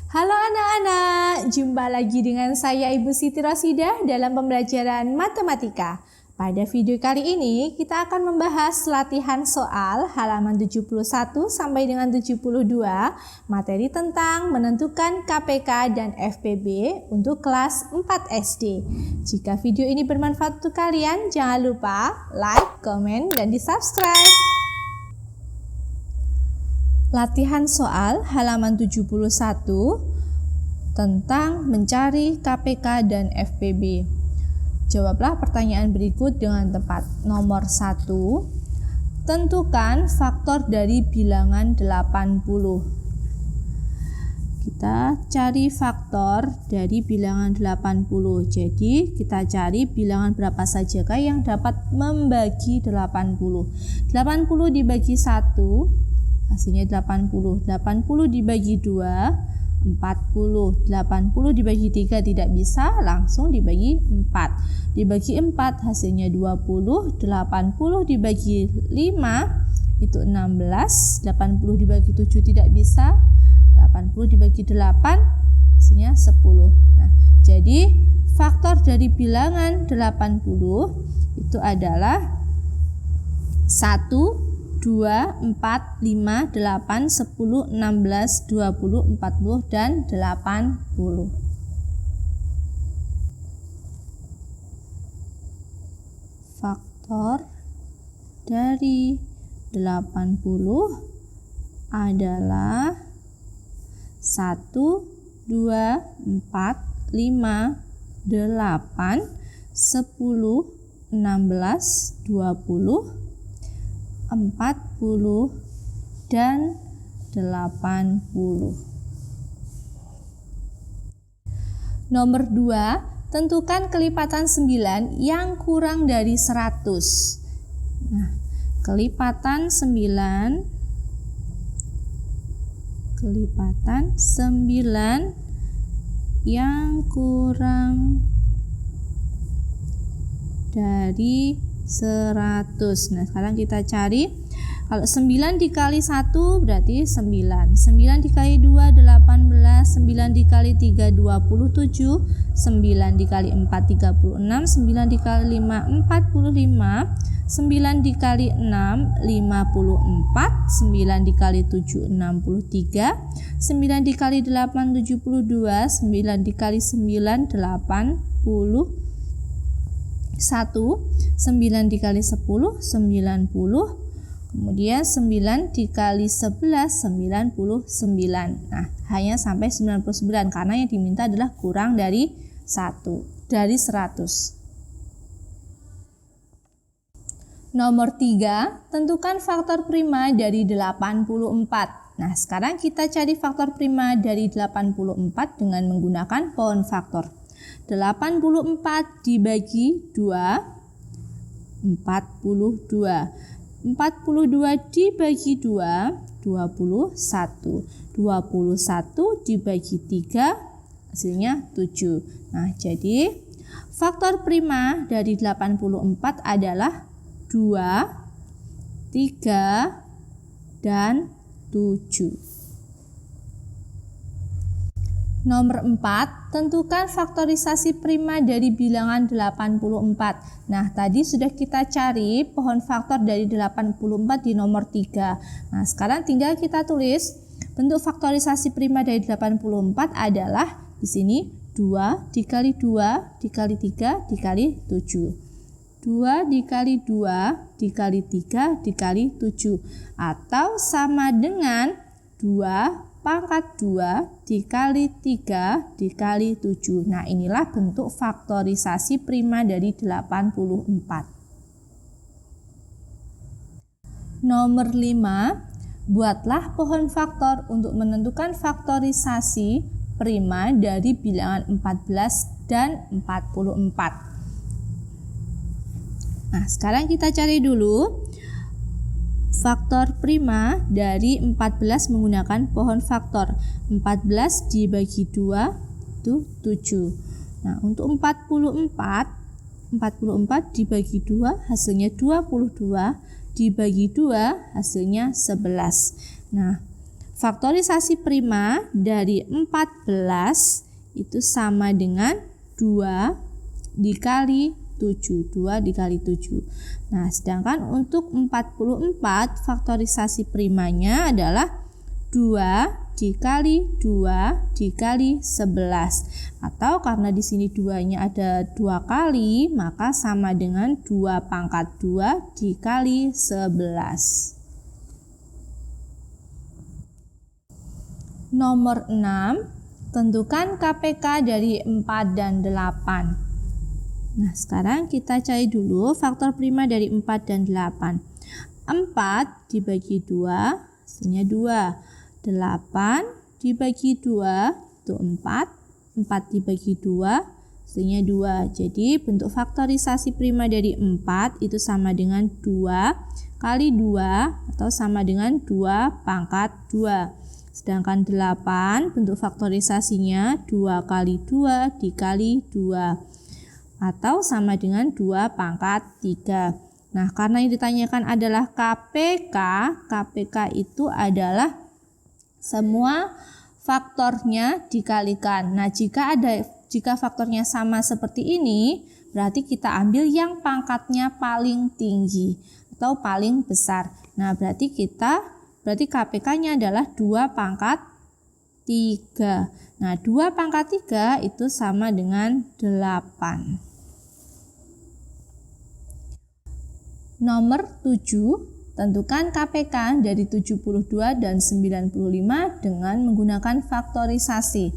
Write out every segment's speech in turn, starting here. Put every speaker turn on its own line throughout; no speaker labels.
Halo anak-anak, jumpa lagi dengan saya Ibu Siti Rosidah dalam pembelajaran matematika. Pada video kali ini kita akan membahas latihan soal halaman 71 sampai dengan 72, materi tentang menentukan KPK dan FPB untuk kelas 4 SD. Jika video ini bermanfaat untuk kalian, jangan lupa like, komen, dan di-subscribe. Latihan soal halaman 71 tentang mencari KPK dan FPB. Jawablah pertanyaan berikut dengan tepat. Nomor 1, tentukan faktor dari bilangan 80. Kita cari faktor dari bilangan 80. Jadi kita cari bilangan berapa sajakah yang dapat membagi 80. 80 dibagi 1 hasilnya 80. 80 dibagi 2 40. 80 dibagi 3 tidak bisa, langsung dibagi 4. Dibagi 4 hasilnya 20. 80 dibagi 5 itu 16. 80 dibagi 7 tidak bisa. 80 dibagi 8 hasilnya 10. Nah, jadi faktor dari bilangan 80 itu adalah 1, 2, 4, 5, 8, 10, 16, 20, 40, dan 80. Faktor dari 80 adalah 1, 2, 4, 5, 8, 10, 16, 20, 40, dan 80. Nomor 2, tentukan kelipatan 9 yang kurang dari 100. Nah, kelipatan 9 yang kurang dari 100. Nah, sekarang kita cari. Kalau 9 dikali 1 berarti 9. 9 dikali 2 18, 9 dikali 3 27, 9 dikali 4 36, 9 dikali 5 45, 9 dikali 6 54, 9 dikali 7 63, 9 dikali 8 72, 9 dikali 9 80, 9 dikali 10 90, kemudian 9 dikali 11 99. Nah, hanya sampai 99 karena yang diminta adalah kurang dari 100. Nomor 3, tentukan faktor prima dari 84. Nah, sekarang kita cari faktor prima dari 84 dengan menggunakan pohon faktor. 84 dibagi 2 42. 42 dibagi 2 21. 21 dibagi 3 hasilnya 7. Nah, jadi faktor prima dari 84 adalah 2, 3, dan 7. Nomor 4, tentukan faktorisasi prima dari bilangan 84. Nah, tadi sudah kita cari pohon faktor dari 84 di nomor 3. Nah, sekarang tinggal kita tulis bentuk faktorisasi prima dari 84 adalah di sini 2 dikali 2 dikali 3 dikali 7. 2 dikali 2 dikali 3 dikali 7. Atau sama dengan 2 pangkat 2 dikali 3 dikali 7. Nah, inilah bentuk faktorisasi prima dari 84. Nomor 5, buatlah pohon faktor untuk menentukan faktorisasi prima dari bilangan 14 dan 44. Nah, sekarang kita cari dulu faktor prima dari 14 menggunakan pohon faktor. 14 dibagi 2 itu 7. Nah, untuk 44 dibagi 2 hasilnya 22, dibagi 2 hasilnya 11. Nah, faktorisasi prima dari 14 itu sama dengan 2 dikali 7. 2 dikali 7. Nah, sedangkan untuk 44 faktorisasi primanya adalah 2 dikali 2 dikali 11. Atau karena di sini 2-nya ada 2 kali, maka sama dengan 2 pangkat 2 dikali 11. Nomor 6, tentukan KPK dari 4 dan 8. Nah, sekarang kita cari dulu faktor prima dari 4 dan 8. 4 dibagi 2, hasilnya 2. 8 dibagi 2, itu 4. 4 dibagi 2, hasilnya 2. Jadi, bentuk faktorisasi prima dari 4 itu sama dengan 2 kali 2, atau sama dengan 2 pangkat 2. Sedangkan 8, bentuk faktorisasinya 2 kali 2 dikali 2. Atau sama dengan 2 pangkat 3. Nah, karena yang ditanyakan adalah KPK, KPK itu adalah semua faktornya dikalikan. Nah, jika faktornya sama seperti ini, berarti kita ambil yang pangkatnya paling tinggi atau paling besar. Nah, berarti KPK-nya adalah 2 pangkat 3. Nah, 2 pangkat 3 itu sama dengan 8. Nomor 7, tentukan KPK dari 72 dan 95 dengan menggunakan faktorisasi.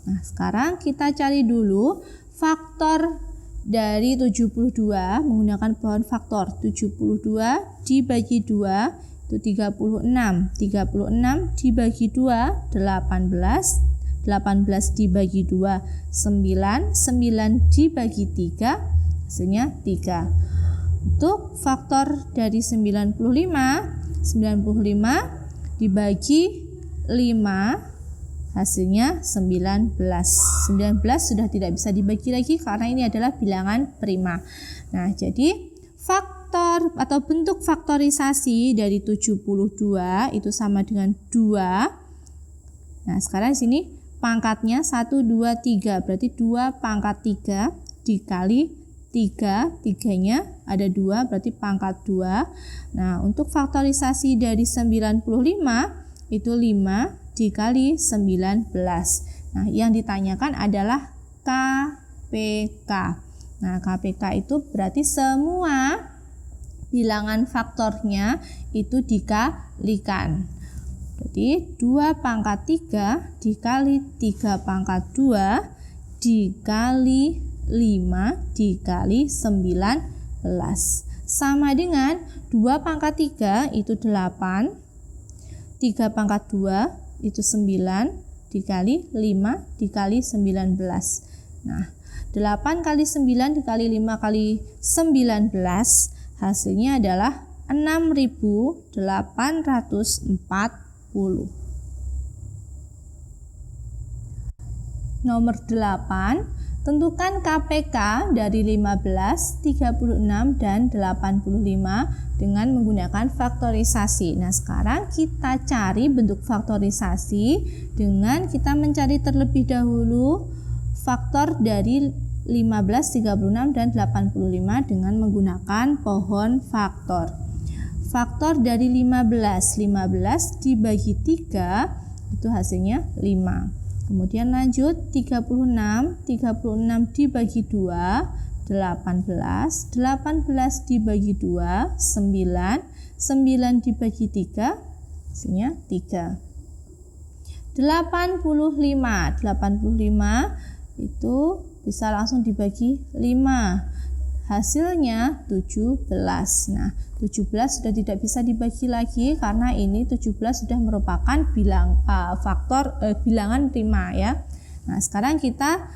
Nah, sekarang kita cari dulu faktor dari 72 menggunakan pohon faktor. 72 dibagi 2 itu 36. 36 dibagi 2, 18. 18 dibagi 2, 9. 9 dibagi 3, hasilnya 3. Untuk faktor dari 95 dibagi 5, hasilnya 19. 19 sudah tidak bisa dibagi lagi karena ini adalah bilangan prima. Nah, jadi faktor atau bentuk faktorisasi dari 72 itu sama dengan 2. Nah, sekarang sini pangkatnya 1, 2, 3. Berarti 2 pangkat 3 dikali 3. 3-nya ada 2, berarti pangkat 2. Nah, untuk faktorisasi dari 95 itu 5 dikali 19. Nah, yang ditanyakan adalah KPK. Nah, KPK itu berarti semua bilangan faktornya itu dikalikan. Jadi 2 pangkat 3 dikali 3 pangkat 2 dikali 5 dikali 19 sama dengan 2 pangkat 3 itu 8, 3 pangkat 2 itu 9 dikali 5 dikali 19. Nah, 8 kali 9 dikali 5 kali 19 hasilnya adalah 6.840. Nomor 8, tentukan KPK dari 15, 36, dan 85 dengan menggunakan faktorisasi. Nah, sekarang kita cari bentuk faktorisasi dengan kita mencari terlebih dahulu faktor dari 15, 36, dan 85 dengan menggunakan pohon faktor. Faktor dari 15 dibagi 3 itu hasilnya 5. Kemudian lanjut 36 dibagi 2, 18. 18 dibagi 2, 9. 9 dibagi 3, hasilnya 3. 85 itu bisa langsung dibagi 5. Hasilnya 17. Nah, 17 sudah tidak bisa dibagi lagi karena ini 17 sudah merupakan bilangan prima ya. Nah, sekarang kita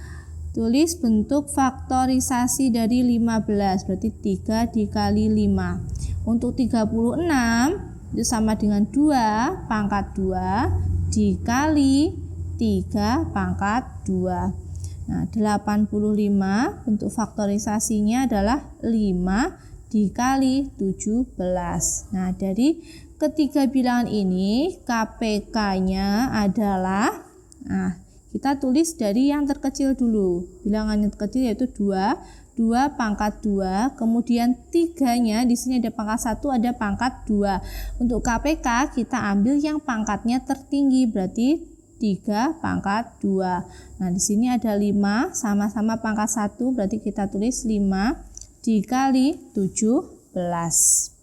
tulis bentuk faktorisasi dari 15, berarti 3 dikali 5. Untuk 36 itu sama dengan 2 pangkat 2 dikali 3 pangkat 2. Nah, 85 bentuk faktorisasinya adalah 5 dikali 17. Nah, dari ketiga bilangan ini KPK-nya adalah, nah kita tulis dari yang terkecil dulu. Bilangan yang terkecil yaitu 2, 2 pangkat 2, kemudian 3-nya di sini ada pangkat 1, ada pangkat 2. Untuk KPK kita ambil yang pangkatnya tertinggi, berarti 3 pangkat 2. Nah, di sini ada 5 sama-sama pangkat 1, berarti kita tulis 5 dikali 17.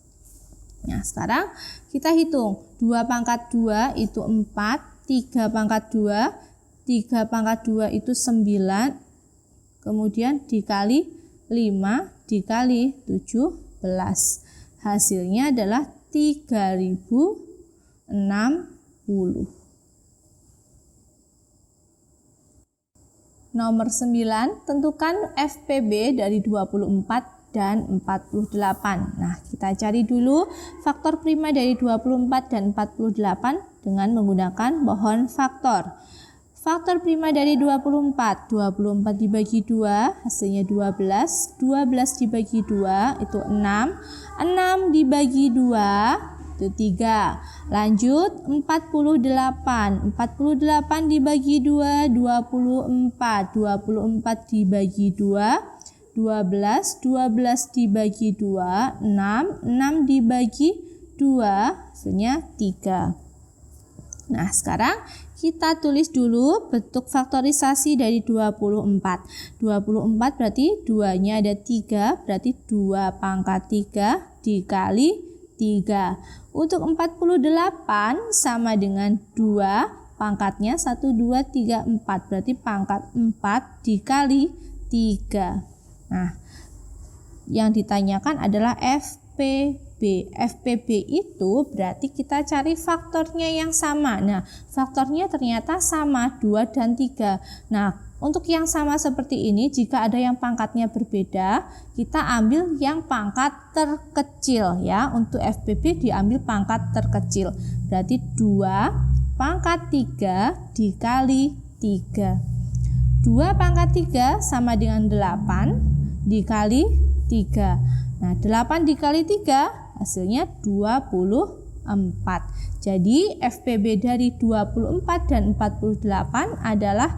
Nah, sekarang kita hitung. 2 pangkat 2 itu 4, 3 pangkat 2, 3 pangkat 2 itu 9, kemudian dikali 5 dikali 17. Hasilnya adalah 3060. Nomor 9, tentukan FPB dari 24 dan 48. Nah, kita cari dulu faktor prima dari 24 dan 48 dengan menggunakan pohon faktor. Faktor prima dari 24, 24 dibagi 2, hasilnya 12, 12 dibagi 2 itu 6, 6 dibagi 2 itu 3. Lanjut 48. 48 dibagi 2 24. 24 dibagi 2 12. 12 dibagi 2 6. 6 dibagi 2 hasilnya 3. Nah, sekarang kita tulis dulu bentuk faktorisasi dari 24. 24 berarti 2-nya ada 3, berarti 2 pangkat 3 dikali 3. Untuk 48 sama dengan 2, pangkatnya 1, 2, 3, 4. Berarti pangkat 4 dikali 3. Nah, yang ditanyakan adalah FPB. FPB itu berarti kita cari faktornya yang sama. Nah, faktornya ternyata sama, 2 dan 3. Nah, untuk yang sama seperti ini, jika ada yang pangkatnya berbeda, kita ambil yang pangkat terkecil ya. Untuk FPB diambil pangkat terkecil. Berarti 2 pangkat 3 dikali 3. 2 pangkat 3 sama dengan 8 dikali 3. Nah, 8 dikali 3 hasilnya 24. Jadi FPB dari 24 dan 48 adalah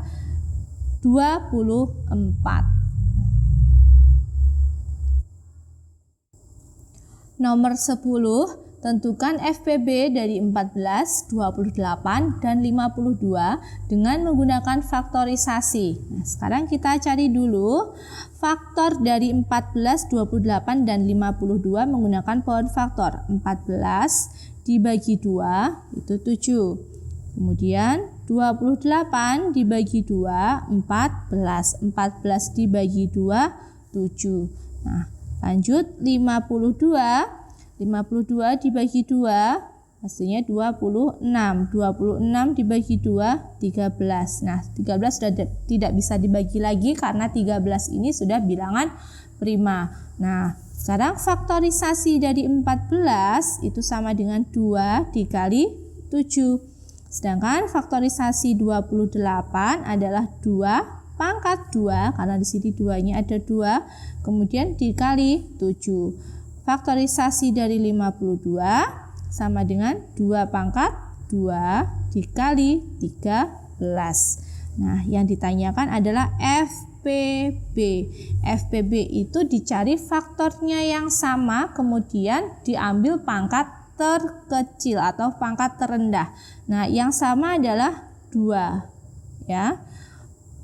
24. Nomor 10, tentukan FPB dari 14, 28, dan 52 dengan menggunakan faktorisasi. Nah, sekarang kita cari dulu faktor dari 14, 28, dan 52 menggunakan pohon faktor. 14 dibagi 2 itu 7. Kemudian 28 dibagi 2, 14. 14 dibagi 2, 7. Nah, lanjut 52. 52 dibagi 2, hasilnya 26. 26 dibagi 2, 13. Nah, 13 sudah tidak bisa dibagi lagi karena 13 ini sudah bilangan prima. Nah, sekarang faktorisasi dari 14 itu sama dengan 2 dikali 7. Sedangkan faktorisasi 28 adalah 2 pangkat 2, karena di sini 2-nya ada 2, kemudian dikali 7. Faktorisasi dari 52 sama dengan 2 pangkat 2 dikali 13. Nah, yang ditanyakan adalah FPB. FPB itu dicari faktornya yang sama, kemudian diambil pangkat terkecil atau pangkat terendah. Nah, yang sama adalah 2 ya.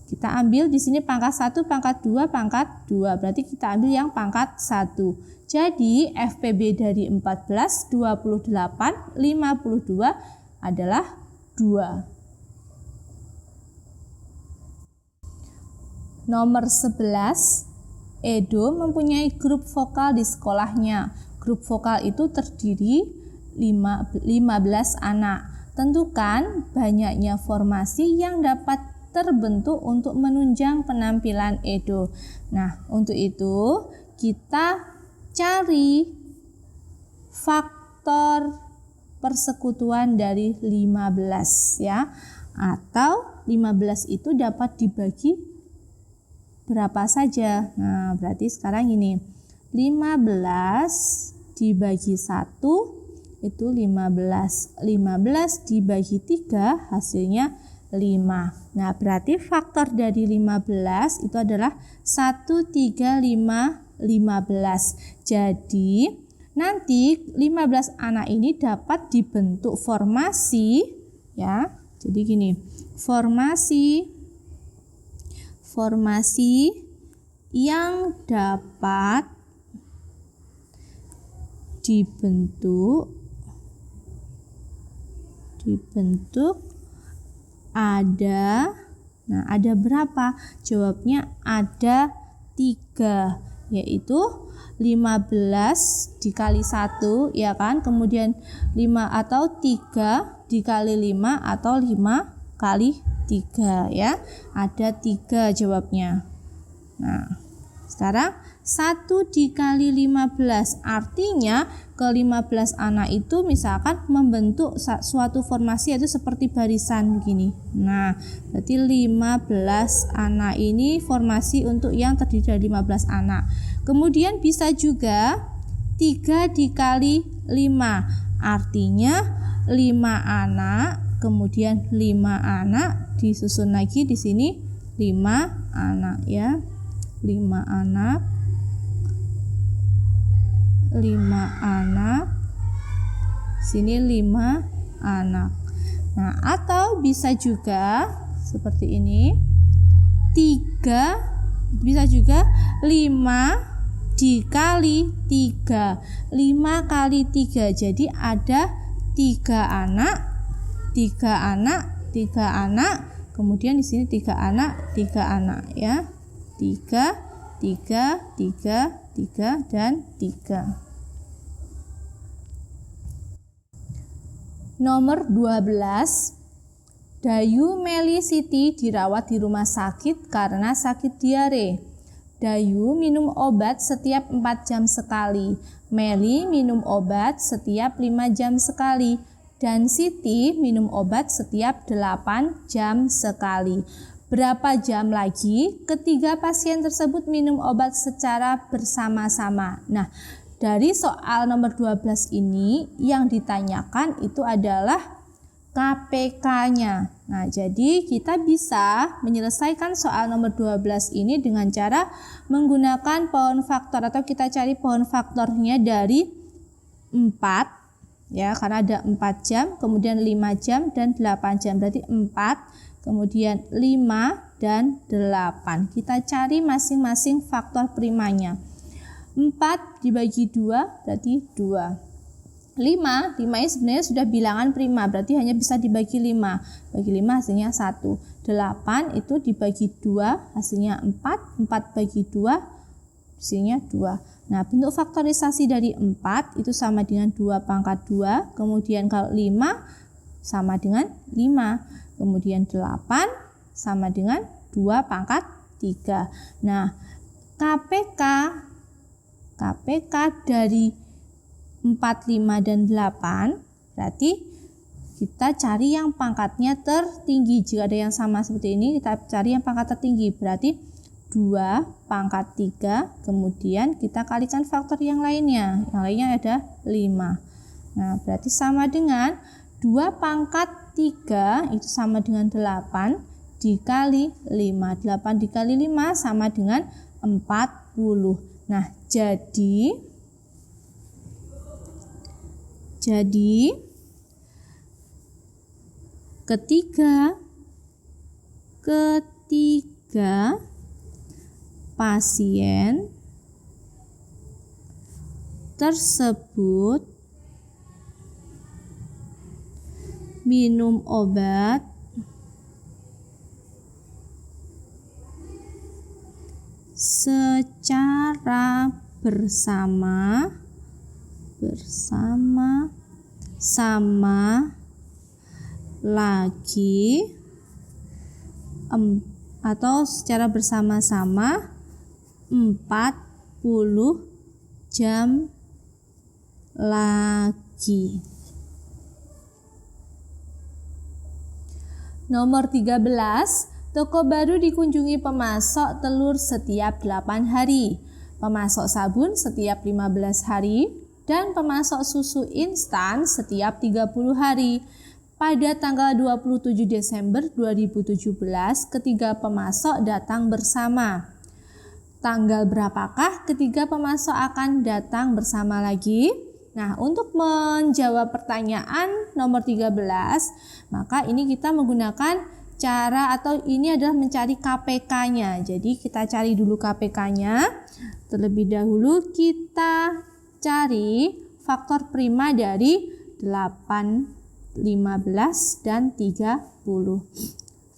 Kita ambil di sini pangkat 1, pangkat 2, pangkat 2. Berarti kita ambil yang pangkat 1. Jadi FPB dari 14, 28, 52 adalah 2. Nomor 11, Edo mempunyai grup vokal di sekolahnya. Grup vokal itu terdiri 15 anak. Tentukan banyaknya formasi yang dapat terbentuk untuk menunjang penampilan Edo. Nah, untuk itu kita cari faktor persekutuan dari 15 ya. Atau 15 itu dapat dibagi berapa saja. Nah, berarti sekarang ini 15 dibagi 1 itu 15. 15 dibagi 3 hasilnya 5. Nah, berarti faktor dari 15 itu adalah 1, 3, 5, 15. Jadi, nanti 15 anak ini dapat dibentuk formasi, ya. Jadi gini, formasi yang dapat dibentuk ada, nah ada berapa? Jawabnya ada 3, yaitu 15 dikali 1, ya kan? Kemudian 5 atau 3 dikali 5 atau 5 kali 3, ya. Ada 3 jawabnya. Nah, sekarang 1 dikali 15 artinya ke-15 anak itu misalkan membentuk suatu formasi yaitu seperti barisan begini. Nah, berarti 15 anak ini formasi untuk yang terdiri dari 15 anak. Kemudian bisa juga 3 dikali 5 artinya 5 anak, kemudian 5 anak disusun lagi di sini 5 anak, ya. 5 anak, 5 anak, sini 5 anak. Nah, atau bisa juga seperti ini, 3, bisa juga 5 dikali 3, 5 kali 3, jadi ada 3 anak, 3 anak, 3 anak, kemudian di sini 3 anak, 3 anak, ya. 3, 3, 3, 3, dan 3. Nomor 12. Dayu, Meli, Siti dirawat di rumah sakit karena sakit diare. Dayu minum obat setiap 4 jam sekali. Meli minum obat setiap 5 jam sekali. Dan Siti minum obat setiap 8 jam sekali. Berapa jam lagi ketiga pasien tersebut minum obat secara bersama-sama? Nah, dari soal nomor 12 ini yang ditanyakan itu adalah KPK-nya. Nah, jadi kita bisa menyelesaikan soal nomor 12 ini dengan cara menggunakan pohon faktor, atau kita cari pohon faktornya dari 4, ya, karena ada 4 jam, kemudian 5 jam, dan 8 jam. Berarti 4, kemudian 5, dan 8. Kita cari masing-masing faktor primanya. 4 dibagi 2 berarti 2. 5 ini sebenarnya sudah bilangan prima, berarti hanya bisa dibagi 5. Bagi 5 hasilnya 1. 8 itu dibagi 2 hasilnya 4. 4 bagi 2 hasilnya 2. Nah, bentuk faktorisasi dari 4 itu sama dengan 2 pangkat 2. Kemudian kalau 5 sama dengan 5. Kemudian 8 sama dengan 2 pangkat 3. Nah, KPK dari 4, 5, dan 8 berarti kita cari yang pangkatnya tertinggi. Jika ada yang sama seperti ini, kita cari yang pangkat tertinggi. Berarti 2 pangkat 3, kemudian kita kalikan faktor yang lainnya. Yang lainnya ada 5. Nah, berarti sama dengan 2 pangkat 3 itu sama dengan 8 dikali 5. 8 dikali 5 sama dengan 40. Nah, jadi ketiga pasien tersebut minum obat secara bersama-sama lagi atau secara bersama-sama 40 jam lagi. Nomor 13, toko baru dikunjungi pemasok telur setiap 8 hari, pemasok sabun setiap 15 hari, dan pemasok susu instan setiap 30 hari. Pada tanggal 27 Desember 2017, ketiga pemasok datang bersama. Tanggal berapakah ketiga pemasok akan datang bersama lagi? Nah, untuk menjawab pertanyaan nomor 13, maka ini kita menggunakan cara atau ini adalah mencari KPK-nya. Jadi kita cari dulu KPK-nya. Terlebih dahulu kita cari faktor prima dari 8, 15, dan 30.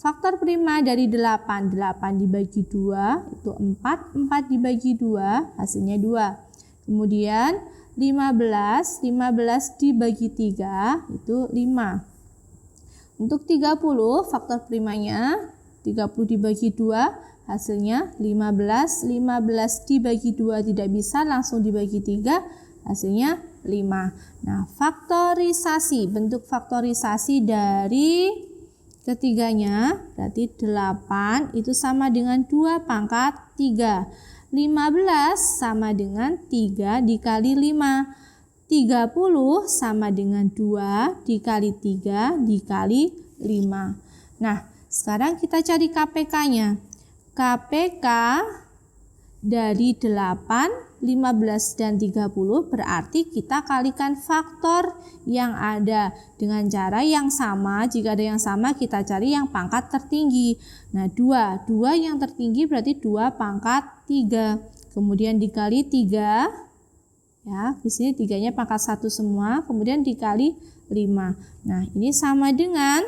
Faktor prima dari 8 dibagi 2 itu 4 dibagi 2 hasilnya 2. Kemudian 15 dibagi 3 itu 5. Untuk 30 faktor primanya 30 dibagi 2 hasilnya 15 dibagi 2 tidak bisa, langsung dibagi 3 hasilnya 5. Nah, faktorisasi, bentuk faktorisasi dari ketiganya berarti 8 itu sama dengan 2 pangkat 3. 15 sama dengan 3 dikali 5. 30 sama dengan 2 dikali 3 dikali 5. Nah, sekarang kita cari KPK-nya. KPK dari 8, 15, dan 30 berarti kita kalikan faktor yang ada dengan cara yang sama. Jika ada yang sama, kita cari yang pangkat tertinggi. Nah, 2 yang tertinggi berarti 2 pangkat 3. Kemudian dikali 3. Ya, di sini 3-nya pangkat 1 semua, kemudian dikali 5. Nah, ini sama dengan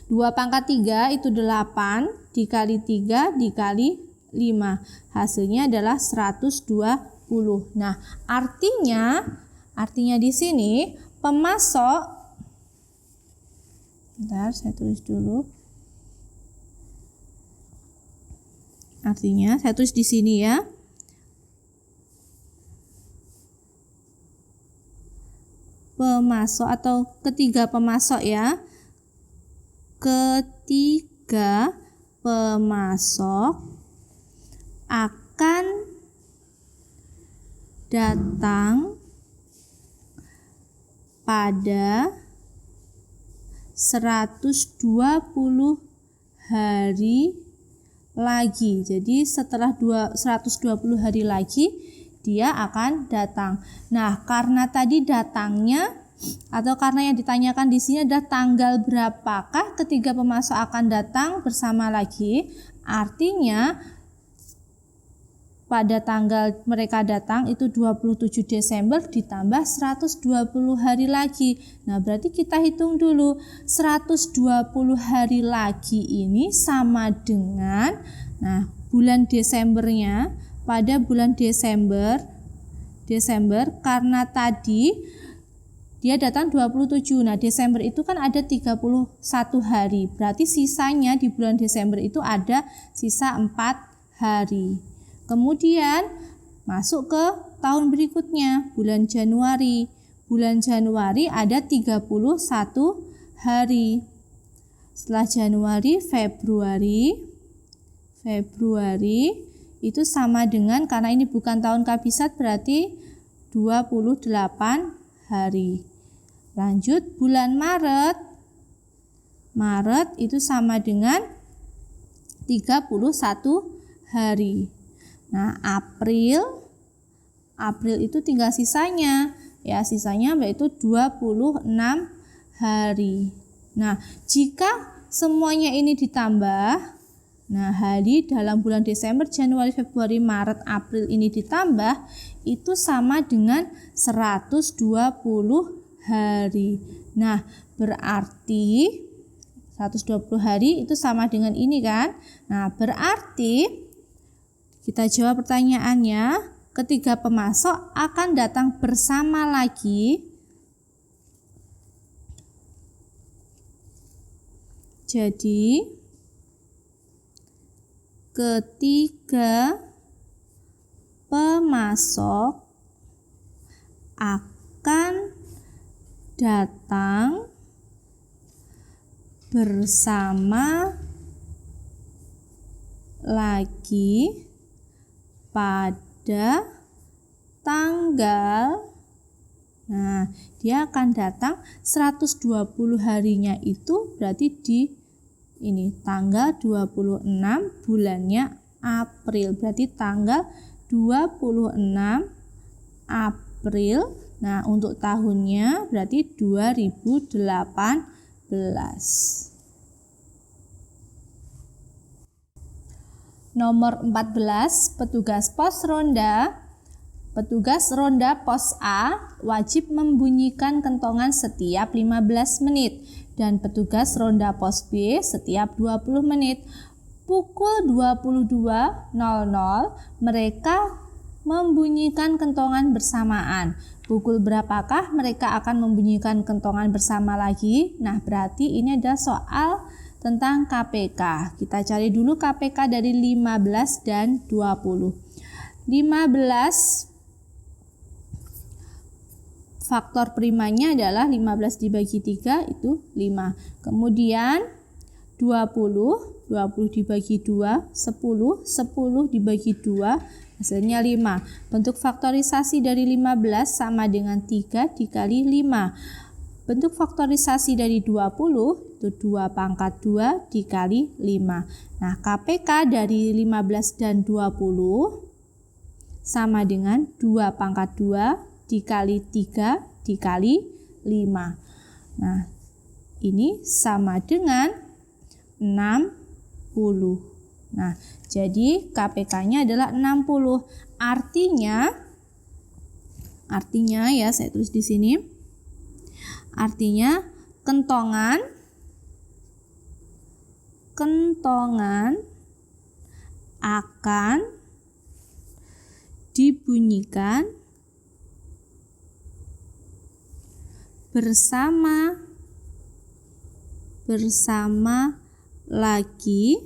2 pangkat 3 itu 8 dikali 3 dikali 5. Hasilnya adalah 120. Nah, artinya di sini pemasok, bentar saya tulis dulu. Artinya saya tulis di sini ya. Pemasok atau ketiga pemasok ya. Ketiga pemasok akan datang pada 120 hari lagi. Jadi setelah 120 hari lagi dia akan datang. Nah, karena tadi datangnya atau karena yang ditanyakan di sini adalah tanggal berapakah ketiga pemasok akan datang bersama lagi, artinya pada tanggal mereka datang itu 27 Desember ditambah 120 hari lagi. Nah, berarti kita hitung dulu 120 hari lagi ini sama dengan bulan Desembernya. Pada bulan Desember karena tadi dia datang 27. Nah, Desember itu kan ada 31 hari. Berarti sisanya di bulan Desember itu ada sisa 4 hari. Kemudian masuk ke tahun berikutnya, bulan Januari. Bulan Januari ada 31 hari. Setelah Januari, Februari itu sama dengan, karena ini bukan tahun kabisat, berarti 28 hari. Lanjut bulan Maret itu sama dengan 31 hari. Nah, April itu tinggal sisanya. Ya, sisanya yaitu 26 hari. Nah, jika semuanya ini ditambah, hari dalam bulan Desember, Januari, Februari, Maret, April ini ditambah, itu sama dengan 120 hari. Nah, berarti 120 hari itu sama dengan ini kan? Nah, berarti kita jawab pertanyaannya, ketiga pemasok akan datang bersama lagi. Jadi ketiga pemasok akan datang bersama lagi pada tanggal Nah, dia akan datang 120 harinya itu berarti di ini tanggal 26 bulannya April. Berarti tanggal 26 April. Nah, untuk tahunnya berarti 2018. Nomor 14, petugas pos ronda. Petugas ronda pos A wajib membunyikan kentongan setiap 15 menit dan petugas ronda pos B setiap 20 menit. Pukul 22.00 mereka membunyikan kentongan bersamaan. Pukul berapakah mereka akan membunyikan kentongan bersama lagi? Nah, berarti ini ada soal tentang KPK. Kita cari dulu KPK dari 15 dan 20. 15 faktor primanya adalah 15 dibagi 3 itu 5. Kemudian 20 dibagi 2, 10 dibagi 2, hasilnya 5. Bentuk faktorisasi dari 15 sama dengan 3 dikali 5. Bentuk faktorisasi dari 20 itu 2 pangkat 2 dikali 5. Nah, KPK dari 15 dan 20 sama dengan 2 pangkat 2 dikali 3 dikali 5. Nah, ini sama dengan 60. Nah, jadi KPK-nya adalah 60. Artinya ya saya tulis di sini. Artinya kentongan akan dibunyikan bersama lagi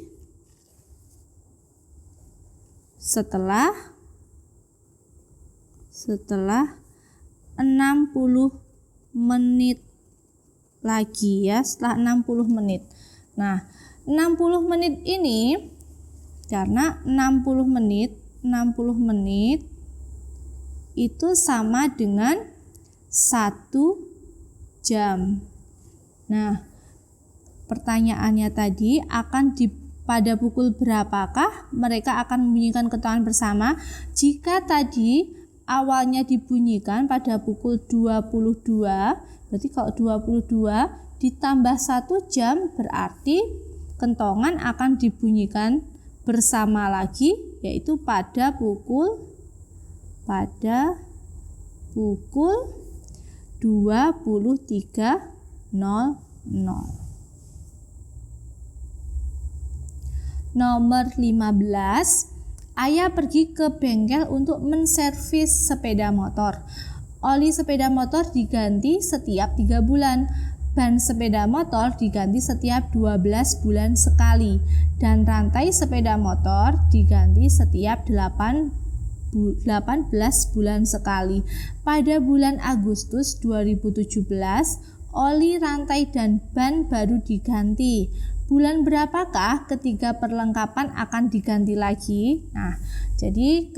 setelah 60 menit lagi ya, setelah 60 menit. Nah, 60 menit ini karena 60 menit itu sama dengan 1 jam. Nah, pertanyaannya tadi pada pukul berapakah mereka akan membunyikan kentongan bersama? Jika tadi awalnya dibunyikan pada pukul 22, berarti kalau 22 ditambah 1 jam berarti kentongan akan dibunyikan bersama lagi, yaitu pada pukul 23.00. Nomor 15, ayah pergi ke bengkel untuk menservis sepeda motor. Oli sepeda motor diganti setiap 3 bulan. Ban sepeda motor diganti setiap 12 bulan sekali. Dan rantai sepeda motor diganti setiap 18 bulan sekali. Pada bulan Agustus 2017, oli rantai dan ban baru diganti. Bulan berapakah ketiga perlengkapan akan diganti lagi? Nah, jadi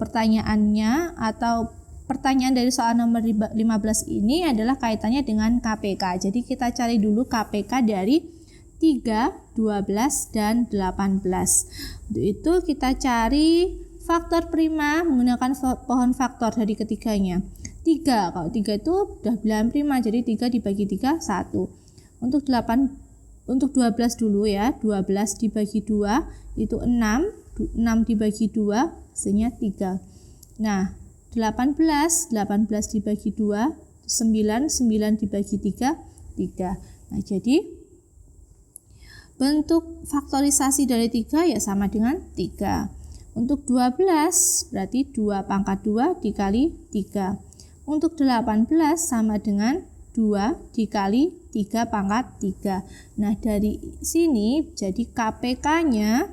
pertanyaannya atau pertanyaan dari soal nomor 15 ini adalah kaitannya dengan KPK. Jadi kita cari dulu KPK dari 3, 12, dan 18. Untuk itu kita cari faktor prima menggunakan pohon faktor dari ketiganya. 3, kalau 3 itu udah bilangan prima, jadi 3 dibagi 3, 1. Untuk 12 dulu ya, 12 dibagi 2 itu 6 dibagi 2 hasilnya 3. Nah, 18 dibagi 2 9 dibagi 3 3. Nah, jadi bentuk faktorisasi dari 3 ya sama dengan 3. Untuk 12 berarti 2 pangkat 2 dikali 3. Untuk 18 sama dengan 2 dikali 3 pangkat 3. Nah, dari sini jadi KPK-nya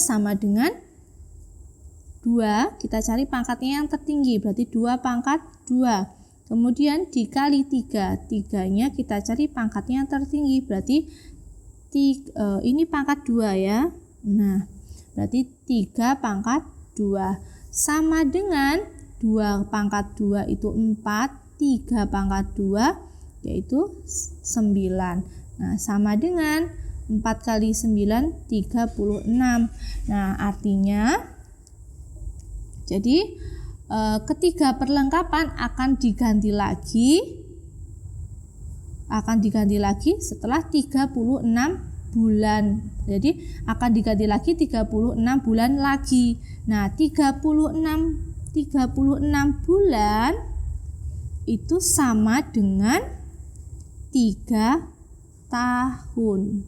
sama dengan 2, kita cari pangkatnya yang tertinggi, berarti 2 pangkat 2. Kemudian dikali 3, 3-nya kita cari pangkatnya yang tertinggi, berarti ini pangkat 2 ya. Nah, berarti 3 pangkat 2 sama dengan 2 pangkat 2 itu 4, 3 pangkat 2 yaitu 9. Nah, sama dengan 4 kali 9, 36. Nah, artinya jadi ketiga perlengkapan akan diganti lagi setelah 36 bulan. Jadi akan diganti lagi 36 bulan lagi. Nah, 36 bulan itu sama dengan 3 tahun.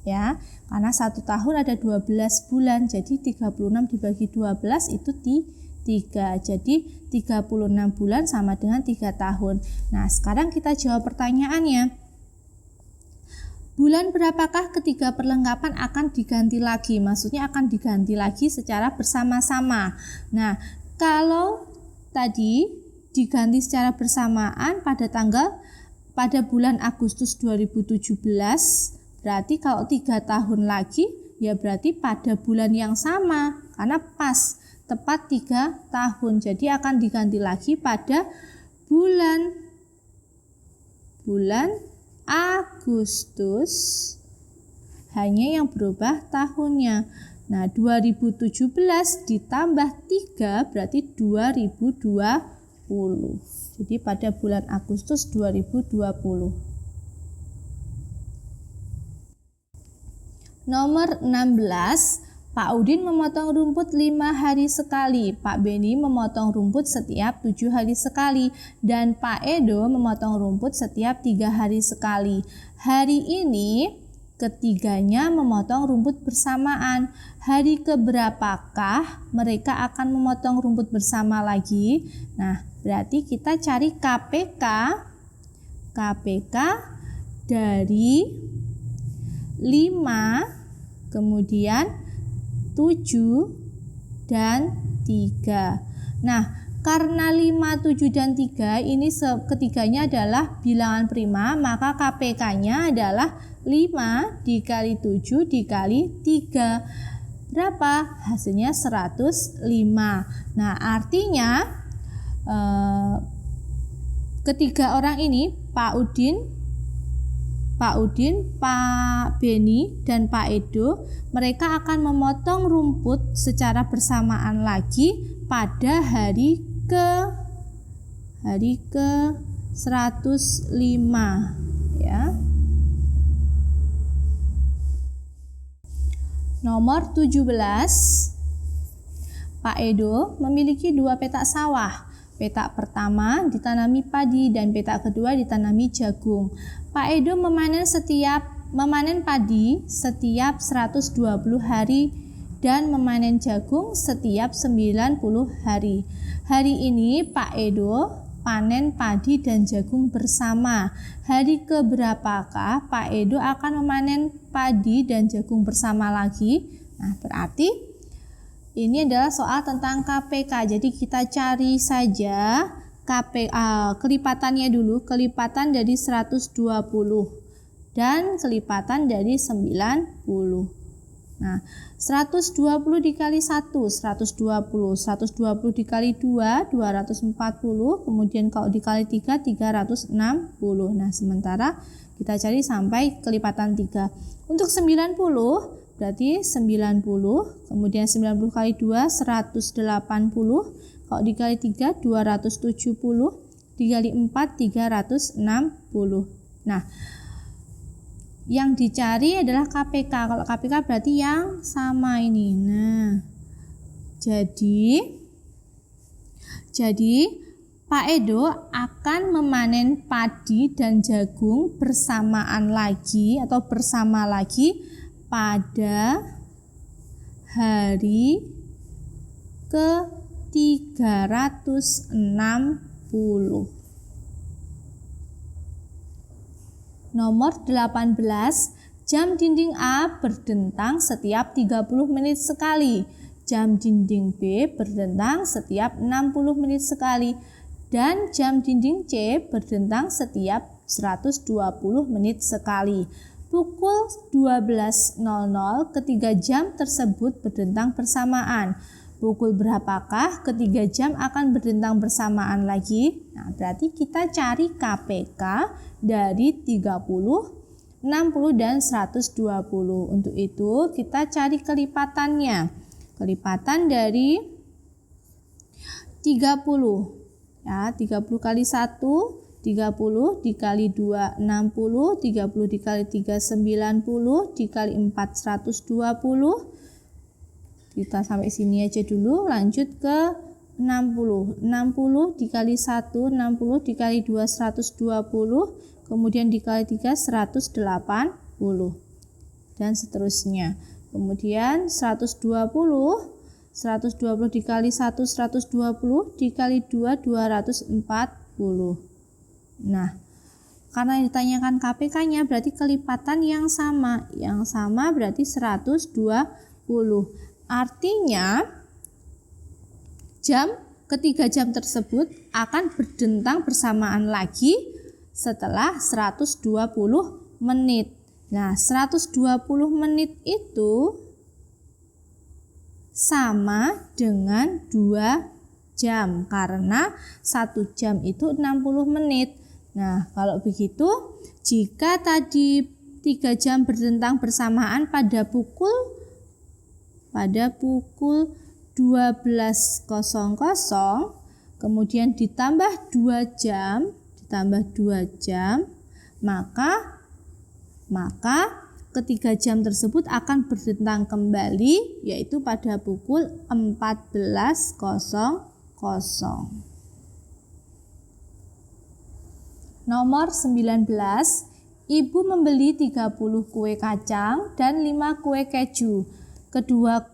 Ya, karena 1 tahun ada 12 bulan. Jadi 36 dibagi 12 itu 3. Jadi 36 bulan sama dengan 3 tahun. Nah, sekarang kita jawab pertanyaannya. Bulan berapakah ketiga perlengkapan akan diganti lagi? Maksudnya akan diganti lagi secara bersama-sama. Nah, kalau tadi diganti secara bersamaan pada bulan Agustus 2017, berarti kalau 3 tahun lagi ya berarti pada bulan yang sama, karena pas tepat 3 tahun. Jadi akan diganti lagi pada bulan Agustus, hanya yang berubah tahunnya. Nah, 2017 ditambah 3 berarti 2020. Jadi pada bulan Agustus 2020. Nomor 16, Pak Udin memotong rumput 5 hari sekali, Pak Beni memotong rumput setiap 7 hari sekali, dan Pak Edo memotong rumput setiap 3 hari sekali. Hari ini ketiganya memotong rumput bersamaan. Hari keberapakah mereka akan memotong rumput bersama lagi? Nah, berarti kita cari KPK dari 5, kemudian 7 dan 3. Nah, karena 5, 7 dan 3 ini ketiganya adalah bilangan prima, maka KPK-nya adalah 5 dikali 7 dikali 3. Berapa? Hasilnya 105. Nah, artinya ketiga orang ini, Pak Udin, Pak Beni, dan Pak Edo, mereka akan memotong rumput secara bersamaan lagi pada hari ke 105, ya. Nomor 17, Pak Edo memiliki 2 petak sawah. Petak pertama ditanami padi dan petak kedua ditanami jagung. Pak Edo memanen padi setiap 120 hari dan memanen jagung setiap 90 hari. Hari ini Pak Edo panen padi dan jagung bersama. Hari keberapakah Pak Edo akan memanen padi dan jagung bersama lagi? Nah, berarti ini adalah soal tentang KPK. Jadi kita cari saja kelipatannya dulu, kelipatan dari 120 dan kelipatan dari 90. Nah, 120 dikali 1, 120. 120 dikali 2, 240. Kemudian kalau dikali 3, 360. Nah, sementara kita cari sampai kelipatan 3. Untuk 90, berarti 90, kemudian 90 kali 2, 180, kalau dikali 3, 270, dikali 4, 360. Nah, yang dicari adalah KPK. Kalau KPK berarti yang sama ini. Nah, jadi Pak Edo akan memanen padi dan jagung bersamaan lagi atau bersama lagi pada hari ke-360. Nomor 18, jam dinding A berdentang setiap 30 menit sekali. Jam dinding B berdentang setiap 60 menit sekali. Dan jam dinding C berdentang setiap 120 menit sekali. Pukul 12.00 ketiga jam tersebut berdentang bersamaan. pukul berapakah ketiga jam akan berdentang bersamaan lagi? Nah, berarti kita cari KPK dari 30, 60, dan 120. Untuk itu kita cari kelipatannya. Kelipatan dari 30. Ya, 30 kali 1, 30 dikali 2, 60, 30 dikali 3, 90, dikali 4, 120. Kita sampai sini aja dulu, lanjut ke 60. 60 dikali 1, 60 dikali 2, 120, kemudian dikali 3, 180, dan seterusnya. Kemudian 120 dikali 1, 120, dikali 2, 240. Nah, karena ditanyakan KPK-nya berarti kelipatan yang sama. Yang sama berarti 120. Artinya ketiga jam tersebut akan berdentang bersamaan lagi setelah 120 menit. Nah, 120 menit itu sama dengan 2 jam karena 1 jam itu 60 menit. Nah, kalau begitu jika tadi 3 jam berdentang bersamaan pada pukul 12.00, kemudian ditambah 2 jam, maka ketiga jam tersebut akan berdentang kembali, yaitu pada pukul 14.00. Nomor 19, ibu membeli 30 kue kacang dan 5 kue keju. Kedua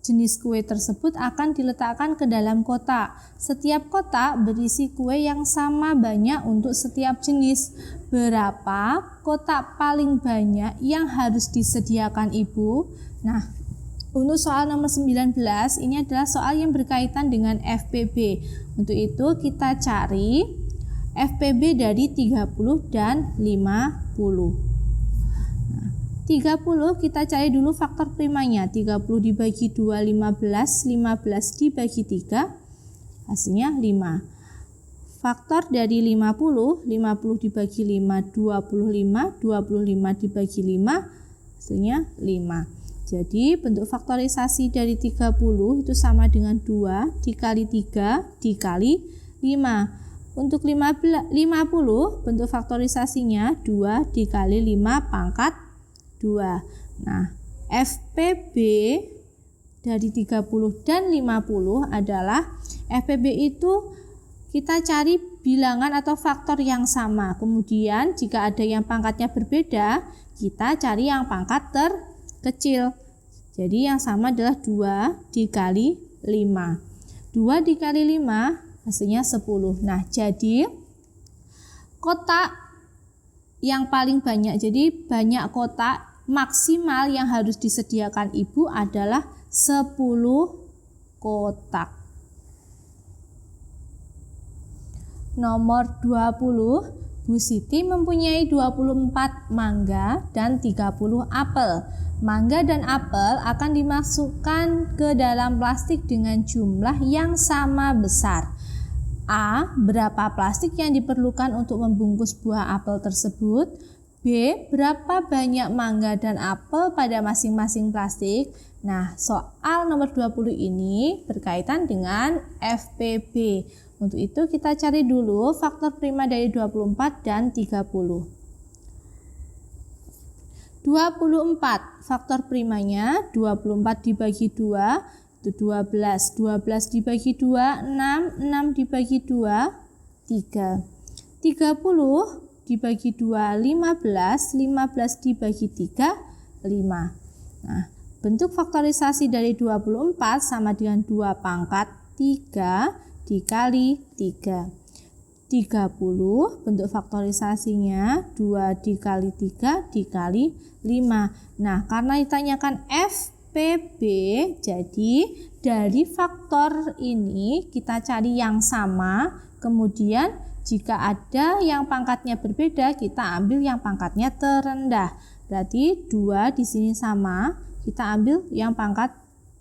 jenis kue tersebut akan diletakkan ke dalam kotak. Setiap kotak berisi kue yang sama banyak untuk setiap jenis. Berapa kotak paling banyak yang harus disediakan ibu? Nah, untuk soal nomor 19 ini adalah soal yang berkaitan dengan FPB. Untuk itu kita cari FPB dari 30 dan 50. 30 kita cari dulu faktor primanya. 30 dibagi 2, 15. 15 dibagi 3, hasilnya 5. Faktor dari 50, 50 dibagi 5, 25. 25 dibagi 5, hasilnya 5. Jadi bentuk faktorisasi dari 30 itu sama dengan 2 dikali 3 dikali 5. Untuk 50 bentuk faktorisasinya 2 dikali 5 pangkat 2. Nah, FPB dari 30 dan 50 adalah FPB itu kita cari bilangan atau faktor yang sama. Kemudian jika ada yang pangkatnya berbeda, kita cari yang pangkat terkecil. Jadi yang sama adalah 2 dikali 5. 2 dikali 5 hasilnya 10. Nah, jadi kotak yang paling banyak, jadi banyak kotak maksimal yang harus disediakan ibu adalah 10 kotak. Nomor 20, Bu Siti mempunyai 24 mangga dan 30 apel. Mangga dan apel akan dimasukkan ke dalam plastik dengan jumlah yang sama besar. A. Berapa plastik yang diperlukan untuk membungkus buah apel tersebut? B. Berapa banyak mangga dan apel pada masing-masing plastik? Nah, soal nomor 20 ini berkaitan dengan FPB. Untuk itu kita cari dulu faktor prima dari 24 dan 30. 24, faktor primanya 24 dibagi 2 itu 12. 12 dibagi 2, 6. 6 dibagi 2, 3. 30 dibagi 2, 15. 15 dibagi 3, 5. Nah, bentuk faktorisasi dari 24 sama dengan 2 pangkat 3 dikali 3. 30 bentuk faktorisasinya 2 dikali 3 dikali 5. Nah, karena ditanyakan FPB, jadi dari faktor ini kita cari yang sama, kemudian jika ada yang pangkatnya berbeda, kita ambil yang pangkatnya terendah. Berarti 2 di sini sama, kita ambil yang pangkat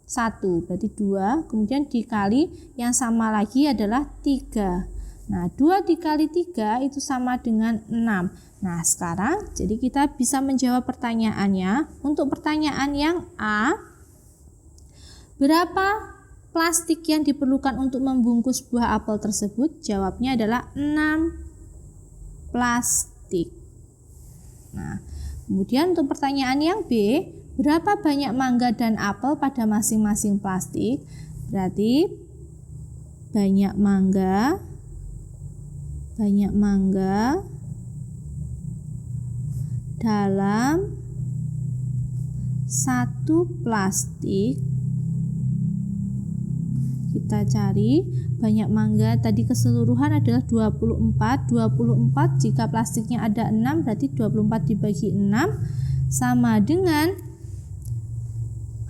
1, berarti 2, kemudian dikali yang sama lagi adalah 3. Nah, 2 dikali 3 itu sama dengan 6. Nah, sekarang jadi kita bisa menjawab pertanyaannya. Untuk pertanyaan yang A, berapa plastik yang diperlukan untuk membungkus buah apel tersebut? Jawabnya adalah 6 plastik. Nah, kemudian untuk pertanyaan yang B, berapa banyak mangga dan apel pada masing-masing plastik? Berarti banyak mangga dalam satu plastik. Kita cari banyak mangga tadi keseluruhan adalah 24. 24 jika plastiknya ada 6 berarti 24 dibagi 6 sama dengan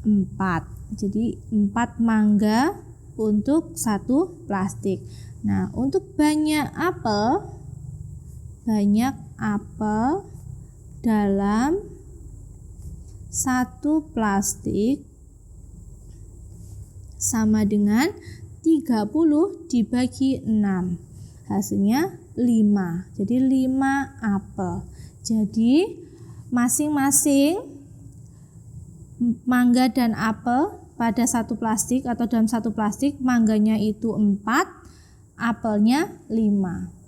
4. Jadi 4 mangga untuk satu plastik. Nah, untuk banyak apel dalam satu plastik sama dengan 30 dibagi 6. Hasilnya 5. Jadi 5 apel. Jadi masing-masing mangga dan apel pada satu plastik atau dalam satu plastik, mangganya itu 4, apelnya 5.